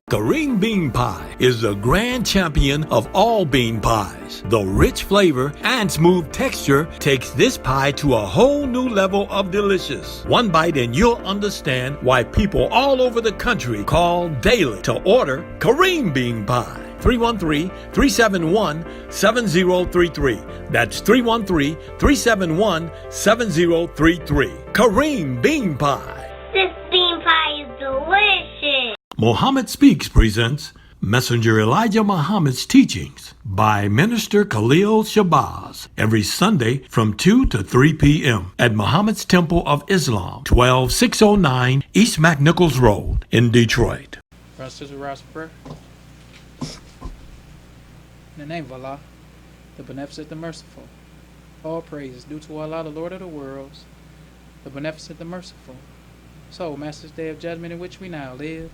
Kareem Bean Pie is the grand champion of all bean pies. The rich flavor and smooth texture takes this pie to a whole new level of delicious. One bite and you'll understand why people all over the country call daily to order Kareem Bean Pie. 313-371-7033. That's 313-371-7033. Kareem Bean Pie. This bean pie is delicious. Muhammad Speaks presents Messenger Elijah Muhammad's Teachings by Minister Khalil Shabazz every Sunday from 2 to 3 p.m. at Muhammad's Temple of Islam, 12609 East McNichols Road in Detroit. Brothers and sisters, rise for prayer. In the name of Allah, the Beneficent, the Merciful, all praise is due to Allah, the Lord of the worlds, the Beneficent, the Merciful. So, Master's Day of Judgment in which we now live,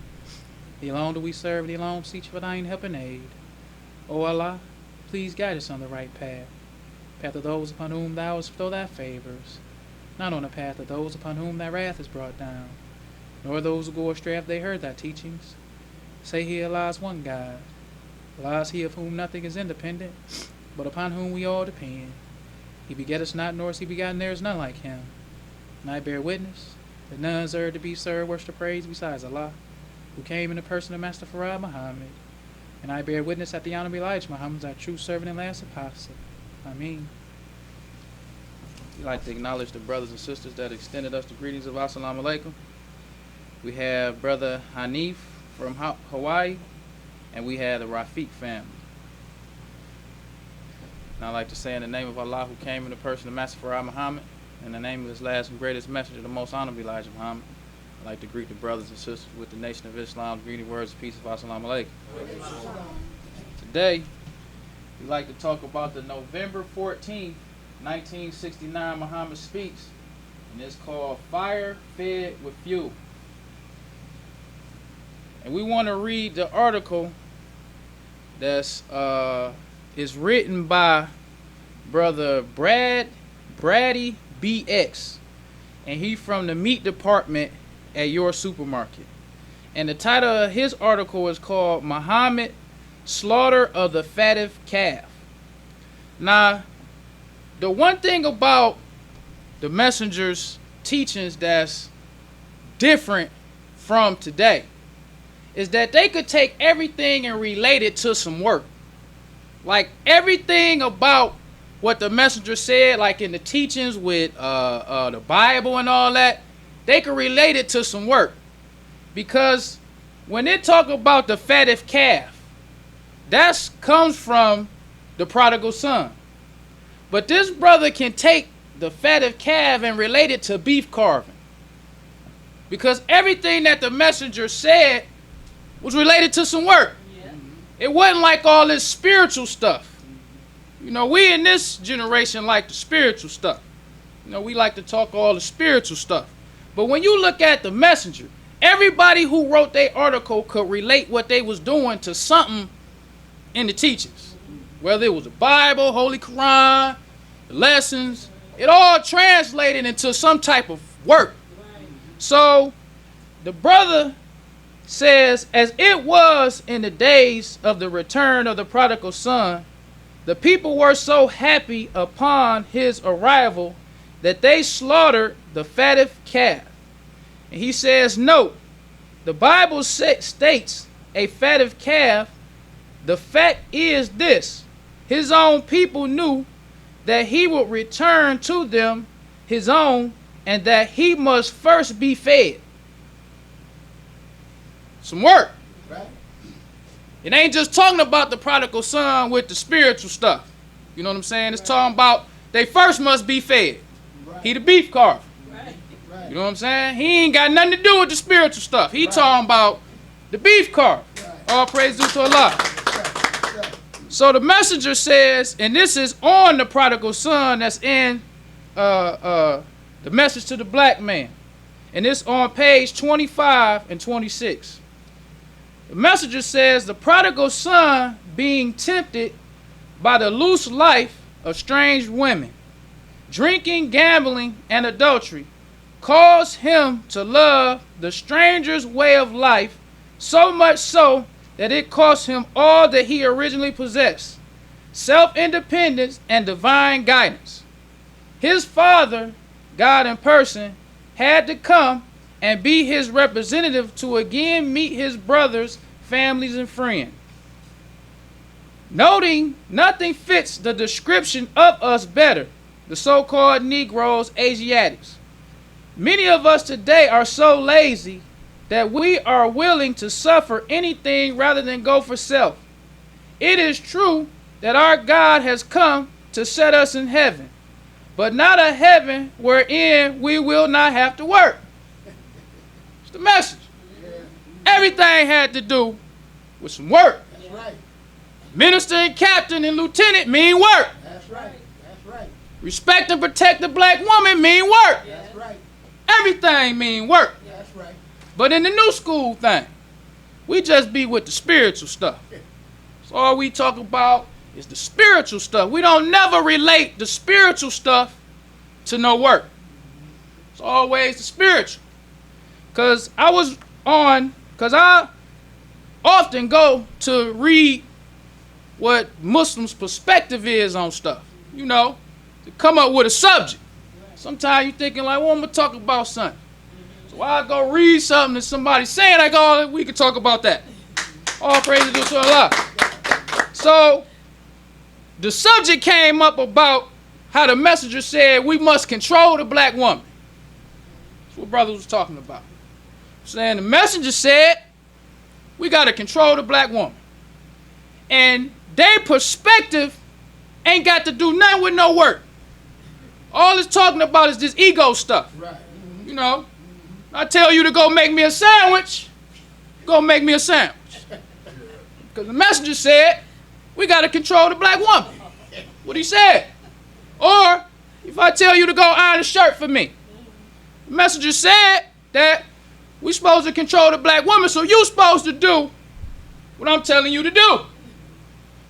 the alone do we serve, the alone seek for thine help and aid. O Allah, please guide us on the right path, path of those upon whom thou hast bestowed thy favors, not on the path of those upon whom thy wrath is brought down, nor those who go astray if they heard thy teachings. Say he, Allah is one God. Allah is he of whom nothing is independent, but upon whom we all depend. He begetteth not, nor is he begotten, there is none like him. And I bear witness that none deserve to be served, worship, or praise besides Allah, who came in the person of Master Farad Muhammad. And I bear witness that the Honorable Elijah Muhammad is our true servant and last apostle. Ameen. We'd like to acknowledge the brothers and sisters that extended us the greetings of Assalamu Alaikum. We have Brother Hanif from Hawaii, and we have the Rafiq family. And I'd like to say in the name of Allah, who came in the person of Master Farad Muhammad, in the name of his last and greatest messenger, the most honorable Elijah Muhammad, I'd like to greet the brothers and sisters with the Nation of Islam's greeting words of peace of Assalamu Alaikum. Today, we'd like to talk about the November 14th, 1969 Muhammad speech, and it's called Fire Fed with Fuel. And we want to read the article that's is written by Brother Brady BX, and he from the meat department at your supermarket. And the title of his article is called Muhammad Slaughter of the Fatted Calf. Now, the one thing about the messenger's teachings that's different from today is that they could take everything and relate it to some work. Like everything about what the messenger said, like in the teachings with the Bible and all that, they could relate it to some work. Because when they talk about the fatted calf, that comes from the prodigal son. But this brother can take the fatted calf and relate it to beef carving. Because everything that the messenger said was related to some work. Yeah. It wasn't like all this spiritual stuff. You know, we in this generation like the spiritual stuff. You know, we like to talk all the spiritual stuff. But when you look at the messenger, everybody who wrote their article could relate what they was doing to something in the teachings. Whether it was the Bible, Holy Quran, the lessons, it all translated into some type of work. So the brother says, as it was in the days of the return of the prodigal son, the people were so happy upon his arrival that they slaughtered the fatted calf. And he says, note, the Bible states a fatted calf. The fact is this: his own people knew that he would return to them his own, and that he must first be fed. Some work. Right. It ain't just talking about the prodigal son with the spiritual stuff. You know what I'm saying? It's talking about they first must be fed. Right. He the beef carver. Right. You know what I'm saying? He ain't got nothing to do with the spiritual stuff. He talking about the beef carver. Right. All praise due to Allah. Right. So the messenger says, and this is on the prodigal son that's in the message to the black man. And it's on page 25 and 26. The messenger says, the prodigal son, being tempted by the loose life of strange women, drinking, gambling, and adultery, caused him to love the stranger's way of life so much so that it cost him all that he originally possessed: self-independence and divine guidance. His father, God in person, had to come and be his representative to again meet his brothers, families, and friends. Noting nothing fits the description of us better, the so-called Negroes, Asiatics. Many of us today are so lazy that we are willing to suffer anything rather than go for self. It is true that our God has come to set us in heaven, but not a heaven wherein we will not have to work. It's the message. Everything had to do with some work. That's right. Minister and captain and lieutenant mean work. That's right. That's right. Respect and protect the black woman mean work. That's right. Everything mean work. That's right. But in the new school thing, we just be with the spiritual stuff. So all we talk about is the spiritual stuff. We don't never relate the spiritual stuff to no work. It's always the spiritual. Because I often go to read what Muslims' perspective is on stuff, you know, to come up with a subject. Sometimes you're thinking like, well, I'm going to talk about something. So I go read something that somebody's saying, I go, we can talk about that. All praise to Allah. So the subject came up about how the messenger said we must control the black woman. That's what brother was talking about. Saying the messenger said we got to control the black woman. And their perspective ain't got to do nothing with no work. All it's talking about is this ego stuff. Right. You know, I tell you to go make me a sandwich, go make me a sandwich. Because the messenger said we got to control the black woman. What he said. Or if I tell you to go iron a shirt for me, the messenger said that we supposed to control the black woman, so you supposed to do what I'm telling you to do.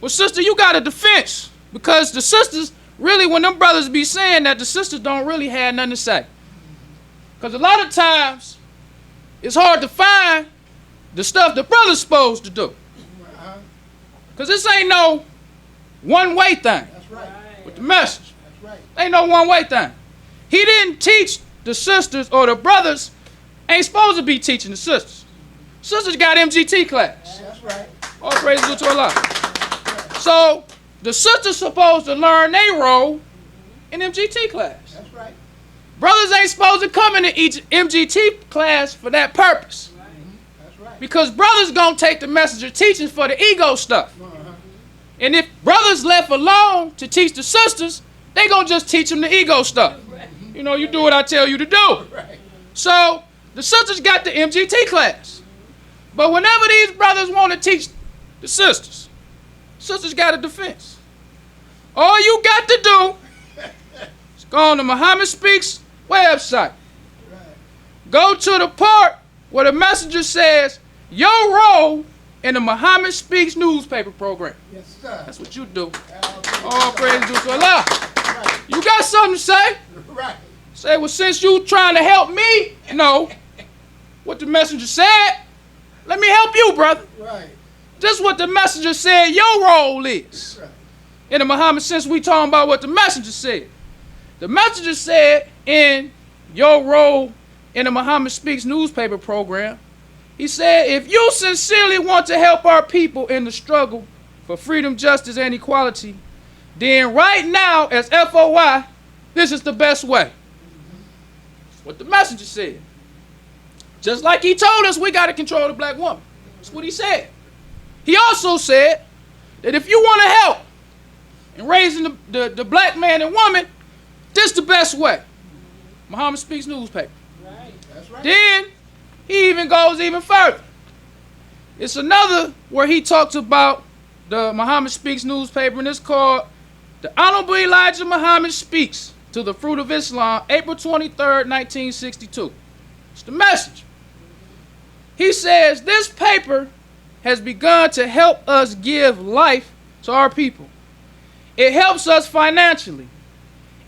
Well, sister, you got a defense, because the sisters really, when them brothers be saying that, the sisters don't really have nothing to say. Because a lot of times it's hard to find the stuff the brother's supposed to do. Because this ain't no one-way thing. That's right. With the message. That's right. Ain't no one-way thing. He didn't teach the sisters, or the brothers ain't supposed to be teaching the sisters. Sisters got MGT class. That's right. All praises to Allah. So the sisters supposed to learn their role in MGT class. That's right. Brothers ain't supposed to come into each MGT class for that purpose. That's right. Because brothers gonna take the messenger teaching for the ego stuff. And if brothers left alone to teach the sisters, they gonna just teach them the ego stuff. You know, you do what I tell you to do. Right. So the sisters got the MGT class. But whenever these brothers want to teach the sisters got a defense. All you got to do is go on the Muhammad Speaks website. Right. Go to the part where the messenger says your role in the Muhammad Speaks newspaper program. Yes, sir. That's what you do. All praise due to Allah. Right. You got something to say? Right. Say, well, since you trying to help me know what the messenger said, let me help you, brother. Right. This is what the messenger said your role is. Right. In the Muhammad, since we talking about what the messenger said. The messenger said in your role in the Muhammad Speaks newspaper program, he said, if you sincerely want to help our people in the struggle for freedom, justice, and equality, then right now, as FOI, this is the best way. That's what the messenger said. Just like he told us we got to control the black woman. That's what he said. He also said that if you want to help in raising the black man and woman, this is the best way. Muhammad Speaks newspaper. Right. That's right. Then he even goes even further. It's another where he talks about the Muhammad Speaks newspaper, and it's called The Honorable Elijah Muhammad Speaks to the Fruit of Islam, April 23rd, 1962. It's the message. He says, this paper has begun to help us give life to our people. It helps us financially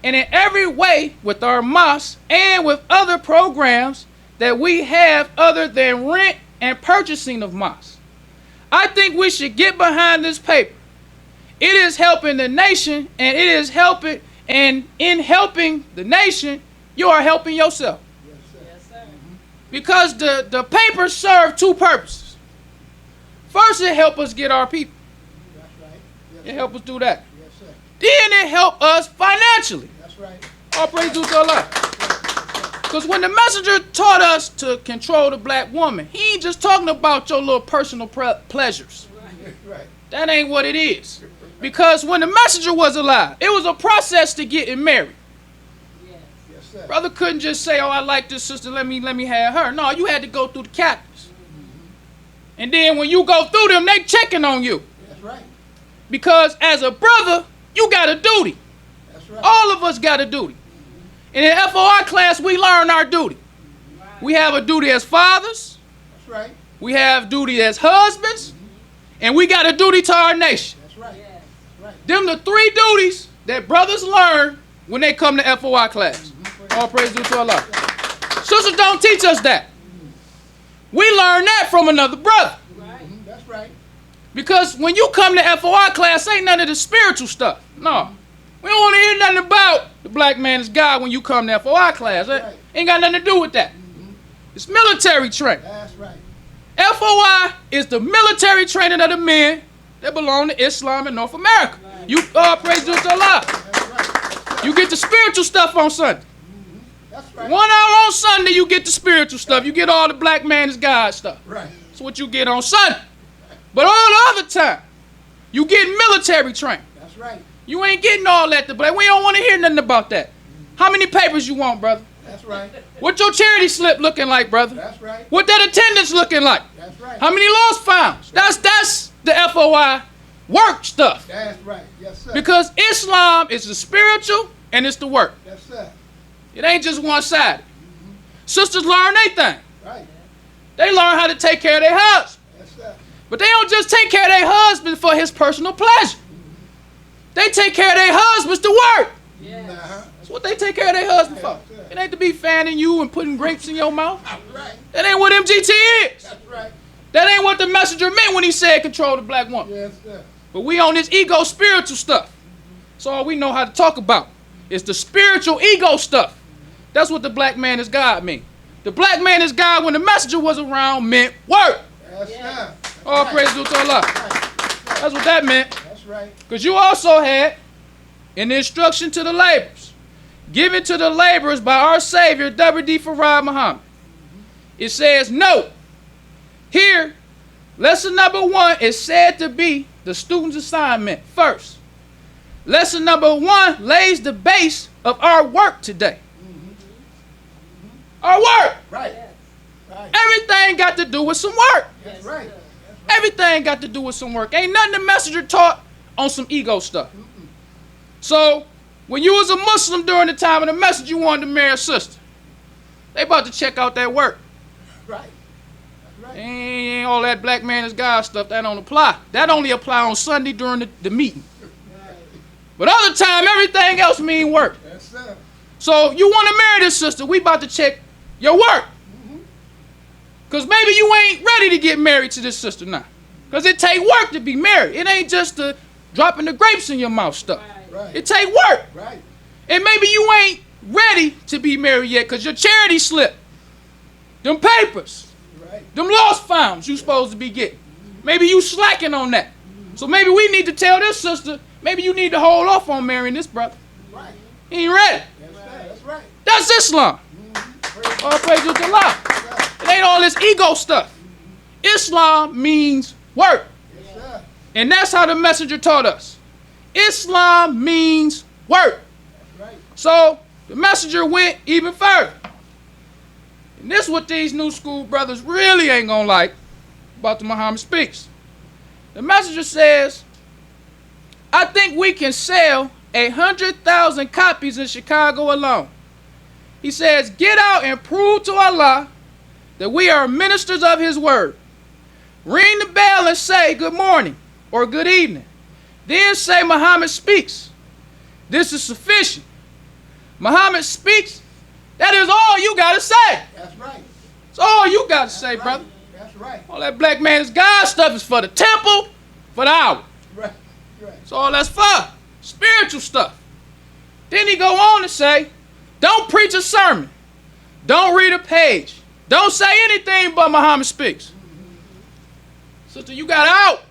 and in every way with our mosques and with other programs that we have other than rent and purchasing of mosques. I think we should get behind this paper. It is helping the nation, and it is helping, and in helping the nation, you are helping yourself. Yes, sir. Because the paper served two purposes. First, it helped us get our people. That's right. Yes, It sir. helped us do that. Yes, sir. Then it helped us financially. That's right. All praise due to Allah. Because when the messenger taught us to control the black woman, he ain't just talking about your little personal pleasures. Right. That ain't what it is. Because when the messenger was alive, it was a process to getting married. Yes, sir. Brother couldn't just say, oh, I like this sister, let me have her. No, you had to go through the captains. And then when you go through them, they checking on you. That's right. Because as a brother, you got a duty. That's right. All of us got a duty. In the FOI class, we learn our duty. We have a duty as fathers. That's right. We have duty as husbands. And we got a duty to our nation. That's right. Right. Them the three duties that brothers learn when they come to FOI class. All praise due to Allah. Sisters don't teach us that. We learn that from another brother. That's right. Because when you come to FOI class, ain't none of the spiritual stuff. No. We don't want to hear nothing about the black man is God when you come to FOI class. Right. Ain't got nothing to do with that. It's military training. That's right. FOI is the military training of the men that belong to Islam in North America. You praise due to Allah. That's right. You get the spiritual stuff on Sunday. That's right. 1 hour on Sunday, you get the spiritual stuff. You get all the black man is God stuff. Right. That's what you get on Sunday. But all the other time, you get military training. That's right. You ain't getting all that. We don't want to hear nothing about that. How many papers you want, brother? That's right. What your charity slip looking like, brother? That's right. What that attendance looking like? That's right. How many lost founds? That's the FOI work stuff. That's right. Yes, sir. Because Islam is the spiritual and it's the work. Yes, sir. It ain't just one side. Sisters learn their thing. Right. They learn how to take care of their husband. Yes, sir. But they don't just take care of their husband for his personal pleasure. They take care of their husbands to work. Uh-huh. That's what they take care of their husband for. Yes, sir. It ain't to be fanning you and putting grapes in your mouth. Right. That ain't what MGT is. That's right. That ain't what the messenger meant when he said control the black woman. Yes, sir. But we on this ego spiritual stuff. That's all we know how to talk about. It's the spiritual ego stuff. That's what the black man is God mean. The black man is God when the messenger was around meant work. Yes, sir. That's All right. praise to Allah. Right. That's what that meant. That's right. Because you also had an instruction to the laborers, given to the laborers by our Savior, W.D. Farad Muhammad. It says, note, here, lesson number 1 is said to be the student's assignment first. Lesson number 1 lays the base of our work today. Our work. Right. Right. Everything got to do with some work. That's right. Everything got to do with some work. Ain't nothing the messenger taught on some ego stuff. So, when you was a Muslim during the time of the message, you wanted to marry a sister. They about to check out that work. Right. That's right. Ain't all that black man is God stuff, that don't apply. That only apply on Sunday during the meeting. But other time, everything else mean work. Yes, sir. So, you want to marry this sister, we about to check your work. Because maybe you ain't ready to get married to this sister now. Because it take work to be married. It ain't just the dropping the grapes in your mouth stuff. Right. It take work. Right. And maybe you ain't ready to be married yet because your charity slip, them papers, Right. them lost founds you supposed to be getting. Maybe you slacking on that. So maybe we need to tell this sister, maybe you need to hold off on marrying this brother. Right. He ain't ready. Yes, sir. That's right. That's Islam. Praise All praise to Allah. It ain't all this ego stuff. Islam means work. Yes, sir. And that's how the messenger taught us. Islam means work. That's right. So the messenger went even further. And this is what these new school brothers really ain't gonna like about the Muhammad speaks. The messenger says, I think we can sell 100,000 copies in Chicago alone. He says, get out and prove to Allah that we are ministers of his word. Ring the bell and say good morning or good evening. Then say Muhammad speaks. This is sufficient. Muhammad speaks. That is all you got to say. That's right. That's all you got to say, Right. brother. That's That's right. All that black man is God stuff is for the temple, for the hour. Right. Right. That's all that's for. Spiritual stuff. Then he go on to say, don't preach a sermon. Don't read a page. Don't say anything but Muhammad speaks. Sister, you got out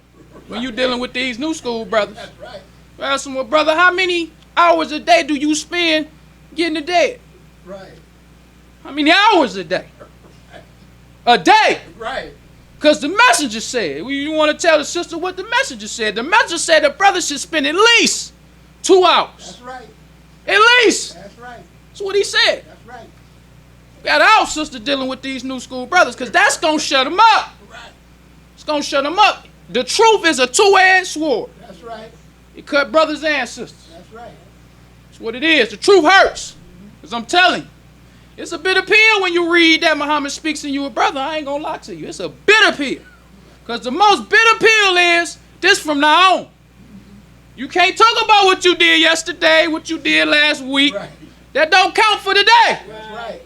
when you dealing with these new school brothers. That's right. I asked him, well, brother, how many hours a day do you spend getting to bed? Right. How many hours a day? A day. Right. Because the messenger said, you want to tell the sister what the messenger said. The messenger said the brother should spend at least 2 hours. That's right. At least. That's right. That's what he said. That's right. Got our sister dealing with these new school brothers because that's going to shut them up. Right. It's going to shut them up. The truth is a two-edged sword. That's right. It cut brothers and sisters. That's right. That's what it is. The truth hurts. Because I'm telling you, it's a bitter pill when you read that Muhammad speaks and you a brother. I ain't going to lie to you. It's a bitter pill. Because the most bitter pill is this from now on. You can't talk about what you did yesterday, what you did last week. Right. That don't count for today. That's right.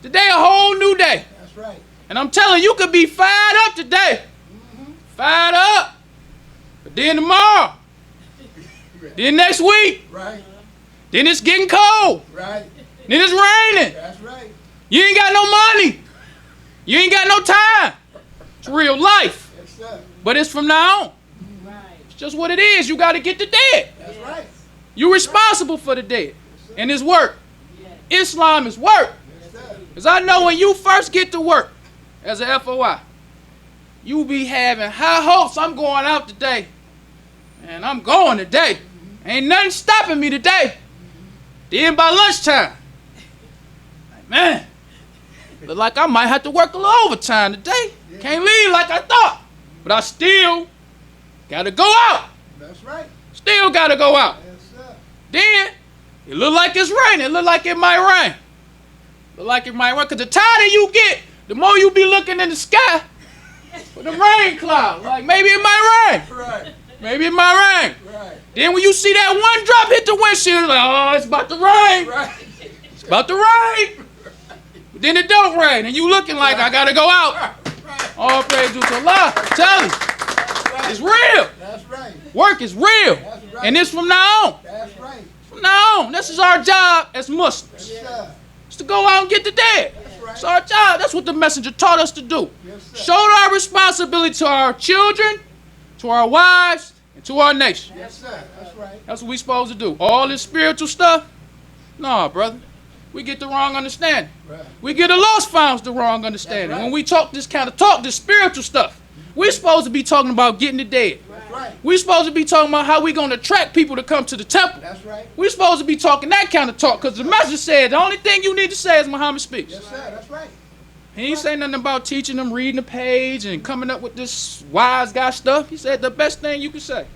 Today a whole new day. That's right. And I'm telling you, could be fired up today. Fired up. But then tomorrow. Then next week. Right. Then it's getting cold. Right. Then it's raining. That's right. You ain't got no money. You ain't got no time. It's real life. Yes, sir. But it's from now on. It's just what it is. You got to get the dead. That's right. You're responsible for the dead. And it's work. Islam is work. Yes, sir. Because I know when you first get to work as a FOI, you be having high hopes. I'm going out today. And I'm going today. Ain't nothing stopping me today. Then by lunchtime, like, man, look like I might have to work a little overtime today. Can't leave like I thought. But I still got to go out. That's right. Still got to go out. Yes, sir. Then it look like it's raining. It look like it might rain. Look like it might rain. Because the tighter you get, the more you be looking in the sky for the rain cloud. Like maybe it might rain. Right. Maybe it might rain. Right. Then when you see that one drop hit the windshield, like, oh, it's about to rain. Right. It's about to rain. But then it don't rain, and you looking like I gotta go out. All praise to Allah. Tell you, it's real. That's right. Work is real, That's right. and it's from now on. That's right. From now on, this is our job as Muslims. Yes, sir. It's to go out and get the dead. That's right. It's our job. That's what the messenger taught us to do. Yes, sir. Show our responsibility to our children, to our wives, and to our nation. Yes, sir. That's right. That's what we supposed to do. All this spiritual stuff, nah, brother. We get the wrong understanding. Right. We get the lost founds the wrong understanding. That's right. When we talk this kind of talk, this spiritual stuff, we're supposed to be talking about getting the dead. That's right. We're supposed to be talking about how we're going to attract people to come to the temple. That's right. We're supposed to be talking that kind of talk because the messenger said the only thing you need to say is Muhammad speaks. Yes, sir. That's right. He ain't say nothing about teaching them, reading the page, and coming up with this wise guy stuff. He said the best thing you can say,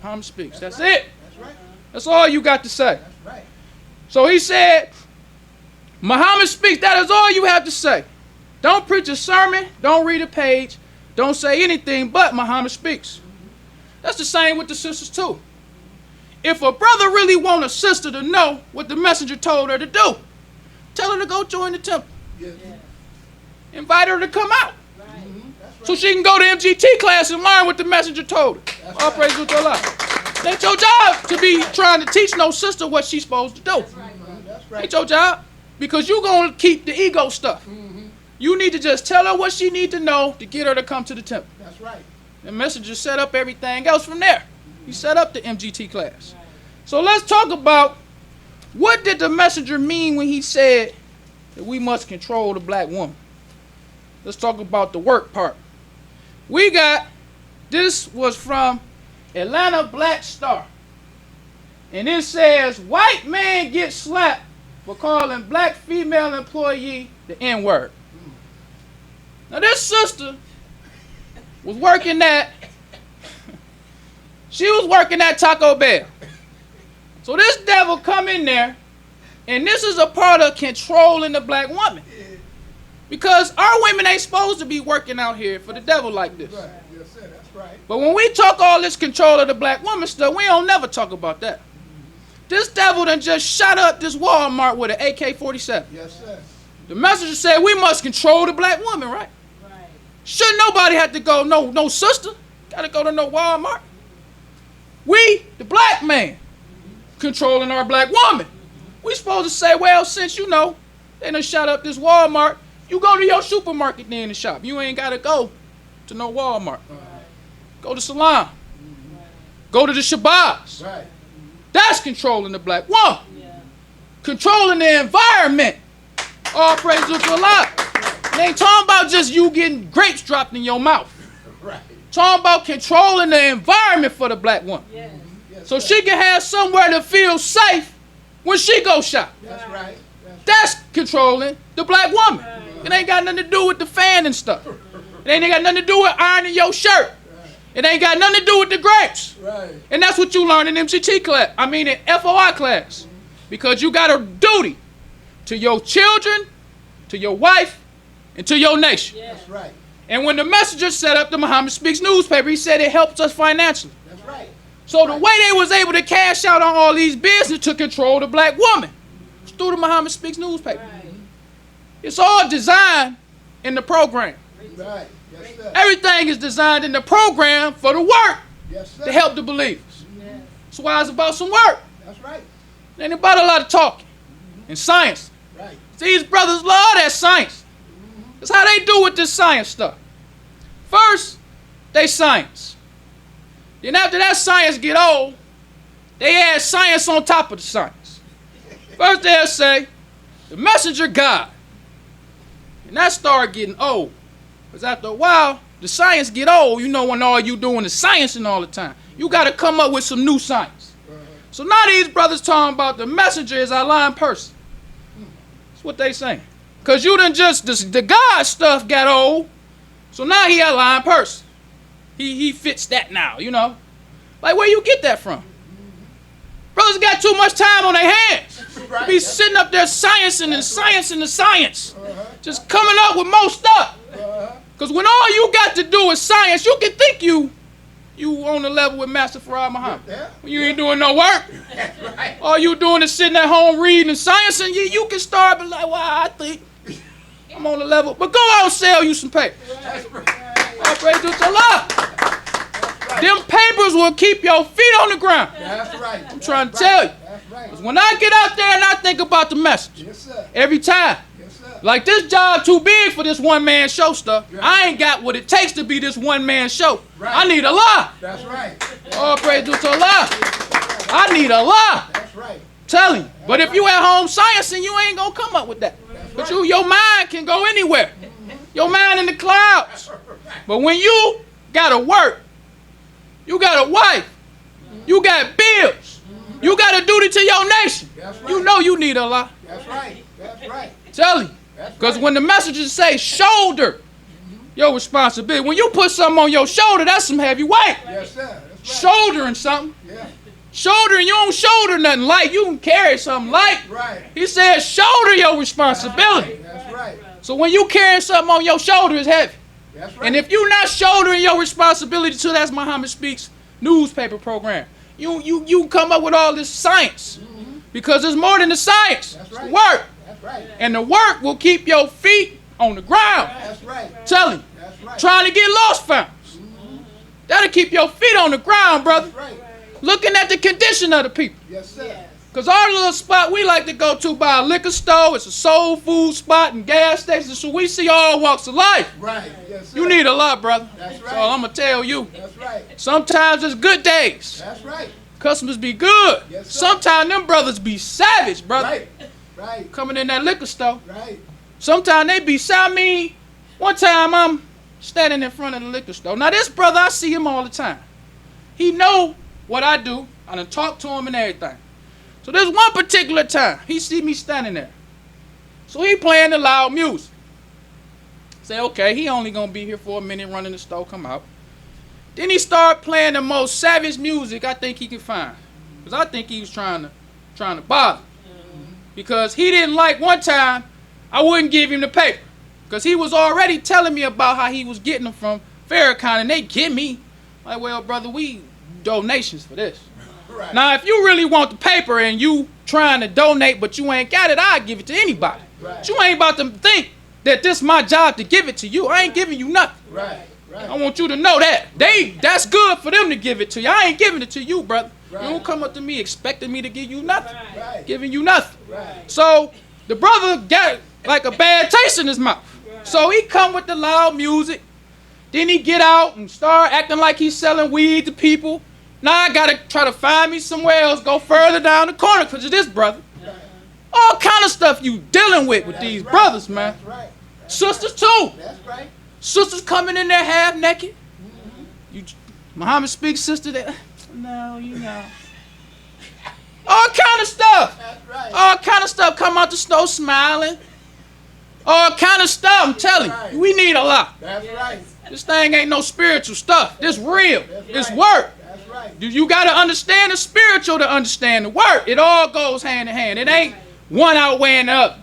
Muhammad speaks. That's right. it. That's right. That's all you got to say. That's right. So he said, Muhammad speaks. That is all you have to say. Don't preach a sermon. Don't read a page. Don't say anything but Muhammad speaks. That's the same with the sisters too. If a brother really want a sister to know what the messenger told her to do, tell her to go join the temple. Yes. Invite her to come out. That's right. So she can go to MGT class and learn what the messenger told her. That's All right. praise to Allah. It ain't your job to be trying to teach no sister what she's supposed to do. That's right. Ain't your job. Because you going to keep the ego stuff. You need to just tell her what she need to know to get her to come to the temple. That's right. The messenger set up everything else from there. He set up the MGT class. So let's talk about what did the messenger mean when he said that we must control the black woman. Let's talk about the work part. We got, this was from Atlanta Black Star. And it says, white man gets slapped for calling black female employee the N-word. Now this sister was working at, she was working at Taco Bell. So this devil come in there, and this is a part of controlling the black woman. Because our women ain't supposed to be working out here for the devil like this. Right. Yes, sir. That's right. But when we talk all this control of the black woman stuff, we don't never talk about that. This devil done just shot up this Walmart with an AK-47. Yes, sir. The messenger said we must control the black woman, right? Shouldn't nobody have to go, no sister, gotta go to no Walmart. We, the black man, controlling our black woman. We supposed to say, well, since you know, they done shot up this Walmart, you go to your supermarket then and shop. You ain't gotta go to no Walmart. Go to Salon. Go to the Shabazz. Right. That's controlling the black woman. Controlling the environment. All praise to Allah. It ain't talking about just you getting grapes dropped in your mouth. Right. Talking about controlling the environment for the black woman. Yes, So sir. she can have somewhere to feel safe when she go shop. That's right. That's controlling the black woman. It ain't got nothing to do with the fan and stuff. It ain't got nothing to do with ironing your shirt. It ain't got nothing to do with the grapes. Right. And that's what you learn in MCT class. I mean in FOI class. Because you got a duty to your children, to your wife, and to your nation. That's right. And when the messenger set up the Muhammad Speaks newspaper, he said it helps us financially. That's right. So the way they was able to cash out on all these business to control the black woman was through the Muhammad Speaks newspaper. It's all designed in the program. Right. Yes, sir. Everything is designed in the program for the work Yes, sir. to help the believers. That's why it's about some work. That's right. It ain't about a lot of talking and science. Right. These brothers love that science. That's how they do with this science stuff. First, they science. Then after that science get old, they add science on top of the science. First they'll say, the messenger God. And that start getting old. Because after a while, the science get old, you know, when all you doing is sciencing all the time. You got to come up with some new science. So now these brothers talking about the messenger is our lying person. That's what they saying. Because you done just, the God stuff got old, so now he a lying person. He fits that now, you know. Like, where you get that from? Brothers got too much time on their hands. Right. Be sitting up there sciencing and sciencing the science. Just coming up with more stuff. Because when all you got to do is science, you can think you on the level with Master Farad Muhammad. Yeah. When you ain't doing no work. That's right. All you doing is sitting at home reading and science, and you can start be like, well, I think I'm on the level. But go out and sell you some paper. That's right. All praise to Allah. Them papers will keep your feet on the ground. That's right. I'm trying to tell you. That's right. When I get out there and I think about the message, Yes, sir. every time, Yes, sir. like this job too big for this one-man show stuff. I ain't got what it takes to be this one-man show. Right. I need Allah. That's right. All praise to Allah. I need Allah. That's right. Telling you. But if you at home sciencing, you ain't gonna come up with that. But your mind can go anywhere. Your mind in the clouds. But when you gotta work, you got a wife, you got bills, you got a duty to your nation, That's right. you know you need Allah. That's right. That's right. Tell you. That's Because right. when the messages say shoulder your responsibility, when you put something on your shoulder, that's some heavy weight. Yes, sir. That's right. Shouldering something. Yeah. Shouldering, you don't shoulder nothing light. You can carry something light. Right. He said shoulder your responsibility. That's right. So when you carrying something on your shoulder, it's heavy. That's right. And if you're not shouldering your responsibility to that's Muhammad Speaks newspaper program, you come up with all this science. Because it's more than the science. That's It's right. the work. That's right. And the work will keep your feet on the ground. That's right. Tell him. That's right. Trying to get lost found. That'll keep your feet on the ground, brother. That's right. Looking at the condition of the people. Yes, sir. Because our little spot we like to go to by a liquor store, it's a soul food spot and gas station, so we see all walks of life. Right. Yes, sir. You need a lot, brother. That's So right. I'm going to tell you. That's right. Sometimes it's good days. That's right. Customers be good. Yes, sir. Sometimes them brothers be savage, brother. Right. Right. Coming in that liquor store. Right. Sometimes they be savage. I mean, one time I'm standing in front of the liquor store. Now this brother, I see him all the time. He know what I do. I done talk to him and everything. So there's one particular time, he see me standing there. So he playing the loud music. Say, okay, he only gonna be here for a minute, running the store, come out. Then he start playing the most savage music I think he can find. Because I think he was trying to bother. Because he didn't like one time, I wouldn't give him the paper. Because he was already telling me about how he was getting them from Farrakhan, and they get me. Like, well, brother, we donations for this. Right. Now, if you really want the paper and you trying to donate, but you ain't got it, I'll give it to anybody. Right. But you ain't about to think that this my job to give it to you. I ain't giving you nothing. Right. Right. I want you to know that. That's good for them to give it to you. I ain't giving it to you, brother. Right. You don't come up to me expecting me to give you nothing. Right. Giving you nothing. Right. So the brother got like a bad taste in his mouth. Right. So he come with the loud music. Then he get out and start acting like he's selling weed to people. Now I gotta try to find me somewhere else, go further down the corner because of this brother. Right. All kind of stuff you dealing with these brothers, man. That's right. Sisters too. That's right. Sisters coming in there half naked. You, Muhammad speaks sister there. No, you know. All kind of stuff. That's right. All kind of stuff. Come out the snow smiling. All kind of stuff. I'm telling you, we need a lot. That's right. This thing ain't no spiritual stuff. This real. It's right. work. That's right. You got to understand the spiritual to understand the work. It all goes hand in hand. It ain't one outweighing the other.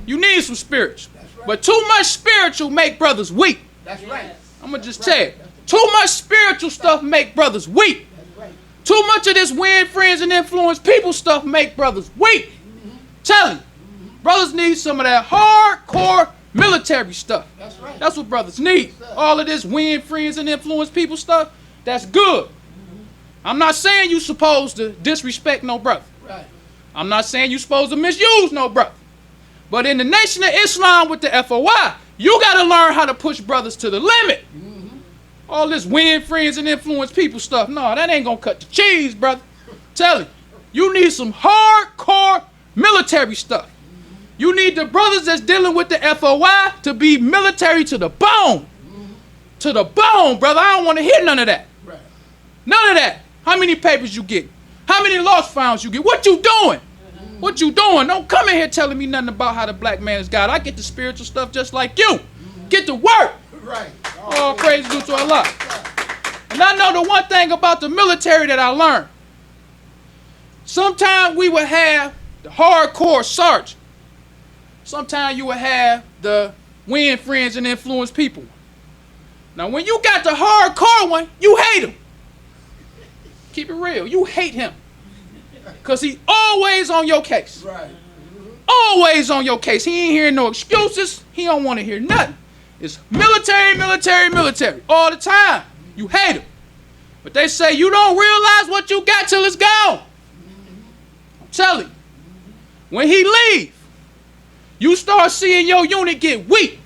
You need some spiritual. But too much spiritual make brothers weak. That's right. I'm going to just tell you. Too much spiritual stuff make brothers weak. Too much of this win friends and influence people stuff make brothers weak. Tell you. Brothers need some of that hardcore military stuff. That's right. That's what brothers need. All of this win friends and influence people stuff, that's good. I'm not saying you supposed to disrespect no brother. Right. I'm not saying you supposed to misuse no brother. But in the Nation of Islam with the FOI, you got to learn how to push brothers to the limit. All this win friends and influence people stuff, no, that ain't going to cut the cheese, brother. Tell you, you need some hardcore military stuff. You need the brothers that's dealing with the FOI to be military to the bone. To the bone, brother. I don't want to hear none of that. Right. None of that. How many papers you get? How many lost files you get? What you doing? What you doing? Don't come in here telling me nothing about how the black man is God. I get the spiritual stuff just like you. Get to work. Right. All praise due to Allah. And I know the one thing about the military that I learned. Sometimes we would have the hardcore sergeant. Sometimes you would have the win friends and influence people. Now when you got the hardcore one, you hate him. Keep it real. You hate him. Because he always on your case. Right. Always on your case. He ain't hearing no excuses. He don't want to hear nothing. It's military, military, military. All the time. You hate him. But they say you don't realize what you got till it's gone. I'm telling you. When he leave, you start seeing your unit get weak.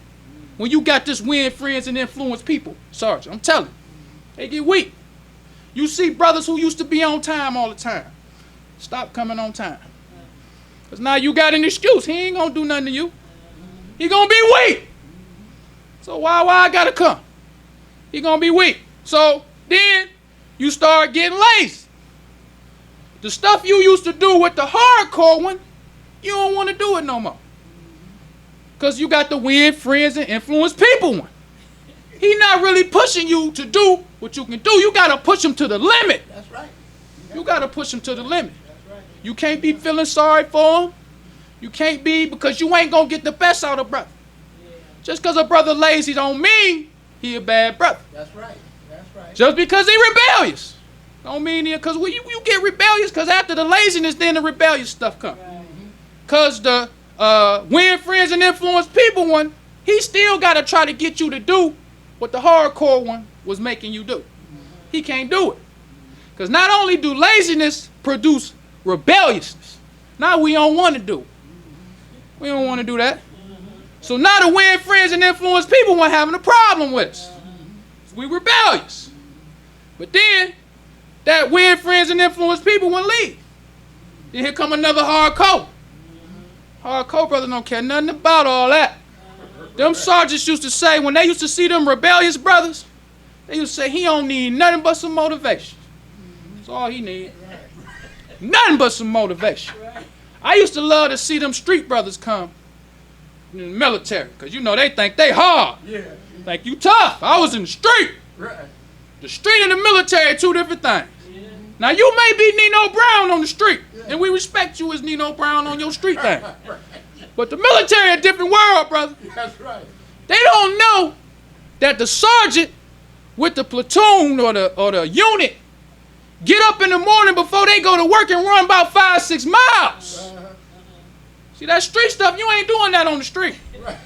When you got this win friends and influence people, Sergeant. I'm telling you. They get weak. You see brothers who used to be on time all the time. Stop coming on time. Because now you got an excuse. He ain't going to do nothing to you. He going to be weak. So why I got to come? He going to be weak. So then you start getting lazy. The stuff you used to do with the hardcore one, you don't want to do it no more. Because you got the win friends and influence people one. He not really pushing you to do what you can do. You got to push him to the limit. That's right. You got to push him to the limit. You can't be feeling sorry for him. You can't be, because you ain't going to get the best out of brother. Just because a brother lazy don't mean he a bad brother. That's right. That's right. Just because he rebellious don't mean he, because you get rebellious, because after the laziness, then the rebellious stuff comes. Because the win friends and influence people one, he still got to try to get you to do what the hardcore one was making you do. He can't do it. Because not only do laziness produce rebelliousness, now we don't want to do it. We don't want to do that. So now the win friends and influence people weren't having a problem with us. We rebellious. But then that win friends and influence people wouldn't leave. Then here come another hardcore. Hardcore brother don't care nothing about all that. Them sergeants used to say, when they used to see them rebellious brothers, they used to say, he don't need nothing but some motivation. That's all he need. Nothing but some motivation. I used to love to see them street brothers come in the military, because you know they think they hard. Yeah. Think you tough. I was in the street. Right. The street and the military are two different things. Now you may be Nino Brown on the street, and we respect you as Nino Brown on your street thing. But the military a different world, brother. That's right. They don't know that the sergeant with the platoon or the unit get up in the morning before they go to work and run about 5-6 miles. See that street stuff, you ain't doing that on the street. Right.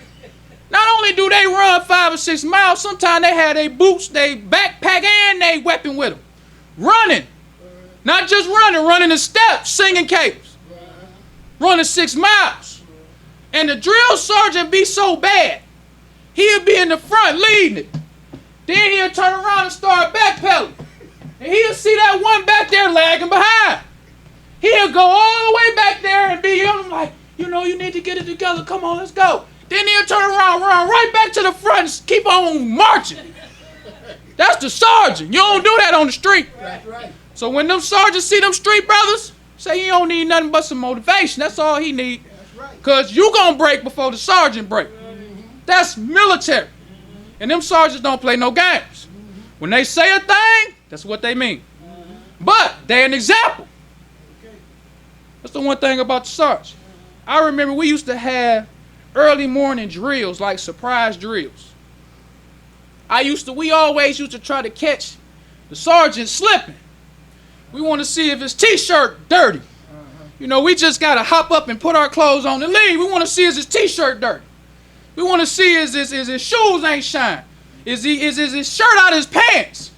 Not only do they run 5 or 6 miles, sometimes they have their boots, their backpack, and their weapon with them. Running. Not just running the steps, singing capes. Running 6 miles. And the drill sergeant be so bad, he'll be in the front leading it. Then he'll turn around and start backpedaling. And he'll see that one back there lagging behind. He'll go all the way back there and be like, you know, you need to get it together. Come on, let's go. Then he'll turn around, run right back to the front and keep on marching. That's the sergeant. You don't do that on the street. That's right. So when them sergeants see them street brothers, say he don't need nothing but some motivation. That's all he need. That's right. Because you going to break before the sergeant break. That's military. And them sergeants don't play no games. When they say a thing, that's what they mean. But they're an example. That's the one thing about the sergeant. I remember we used to have early morning drills, like surprise drills. We always used to try to catch the sergeant slipping. We want to see if his t-shirt dirty. You know, we just got to hop up and put our clothes on and leave. We want to see is his t-shirt dirty. We want to see is his shoes ain't shine. Is his shirt out of his pants.